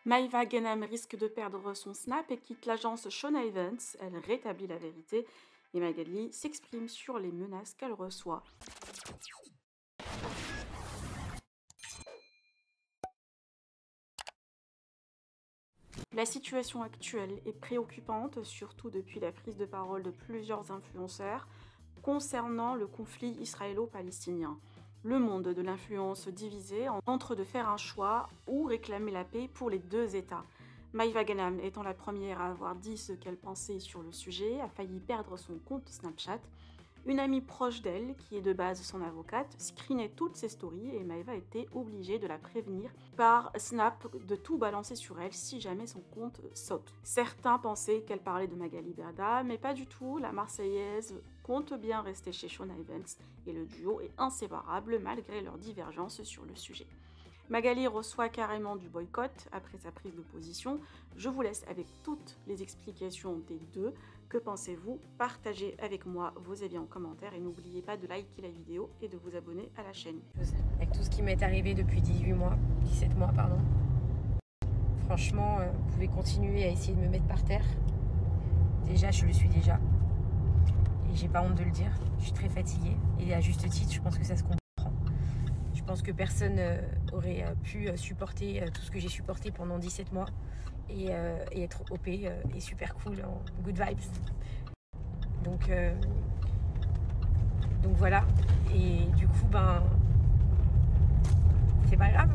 Maïva Genem risque de perdre son snap et quitte l'agence Shona Events. Elle rétablit la vérité et Magali s'exprime sur les menaces qu'elle reçoit. La situation actuelle est préoccupante, surtout depuis la prise de parole de plusieurs influenceurs concernant le conflit israélo-palestinien. Le monde de l'influence divisé entre de faire un choix ou réclamer la paix pour les deux États. Maïva Genem, étant la première à avoir dit ce qu'elle pensait sur le sujet, a failli perdre son compte Snapchat. Une amie proche d'elle, qui est de base son avocate, screenait toutes ses stories et Maïva était obligée de la prévenir par Snap de tout balancer sur elle si jamais son compte saute. Certains pensaient qu'elle parlait de Magali Berda, mais pas du tout. La Marseillaise compte bien rester chez Shona Events et le duo est inséparable malgré leurs divergences sur le sujet. Magali reçoit carrément du boycott après sa prise de position. Je vous laisse avec toutes les explications des deux. Que pensez-vous? Partagez avec moi vos avis en commentaire et n'oubliez pas de liker la vidéo et de vous abonner à la chaîne. Avec tout ce qui m'est arrivé depuis 17 mois, pardon. Franchement, vous pouvez continuer à essayer de me mettre par terre. Déjà, je le suis déjà. Et j'ai pas honte de le dire. Je suis très fatiguée. Et à juste titre, je pense que ça se comprend. Je pense que personne aurait pu supporter tout ce que j'ai supporté pendant 17 mois et être OP et super cool, en good vibes. Donc voilà. Et du coup, c'est pas grave.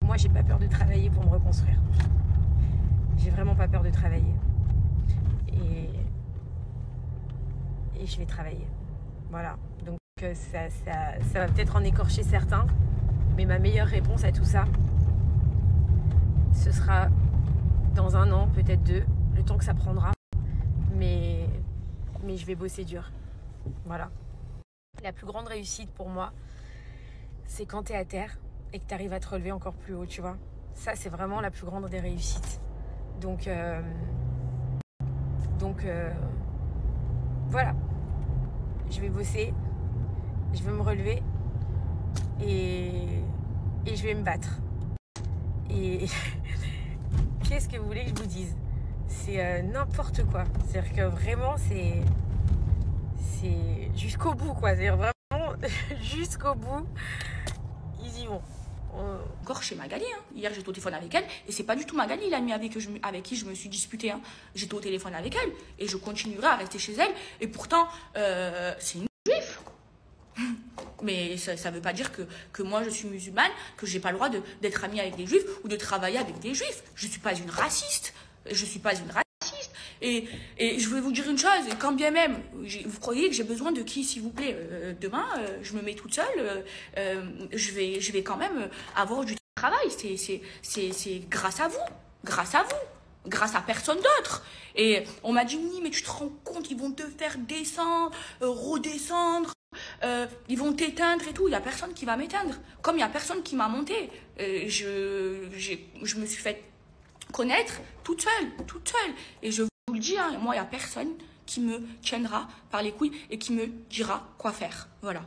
Moi, j'ai pas peur de travailler pour me reconstruire. J'ai vraiment pas peur de travailler. Et je vais travailler. Voilà. Donc ça va peut-être en écorcher certains, mais ma meilleure réponse à tout ça, ce sera dans 1 an, peut-être 2, le temps que ça prendra, mais je vais bosser dur. Voilà. La plus grande réussite pour moi, c'est quand tu es à terre et que tu arrives à te relever encore plus haut, tu vois. Ça, c'est vraiment la plus grande des réussites. Donc voilà. Je vais bosser. Je vais me relever et je vais me battre. Et qu'est-ce que vous voulez que je vous dise? C'est n'importe quoi. C'est-à-dire que vraiment, c'est jusqu'au bout, quoi. C'est-à-dire vraiment jusqu'au bout, ils y vont. Encore chez Magali, hein. Hier j'étais au téléphone avec elle et c'est pas du tout Magali l'amie avec qui je me suis disputée, hein. J'étais au téléphone avec elle et je continuerai à rester chez elle et pourtant c'est une juive. Mais ça veut pas dire que moi je suis musulmane, que j'ai pas le droit d'être amie avec des juifs ou de travailler avec des juifs. Je suis pas une raciste. Je suis pas une raciste. Et je vais vous dire une chose, quand bien même, vous croyez que j'ai besoin de qui, s'il vous plaît? Demain, je me mets toute seule, je vais quand même avoir du travail. C'est grâce à vous. Grâce à vous. Grâce à personne d'autre. Et on m'a dit, oui, mais tu te rends compte, ils vont te faire descendre, redescendre. Ils vont t'éteindre et tout. Il n'y a personne qui va m'éteindre. Comme il n'y a personne qui m'a monté. Je me suis fait connaître toute seule. Et je vous le dis, hein, moi, il n'y a personne qui me tiendra par les couilles et qui me dira quoi faire. Voilà.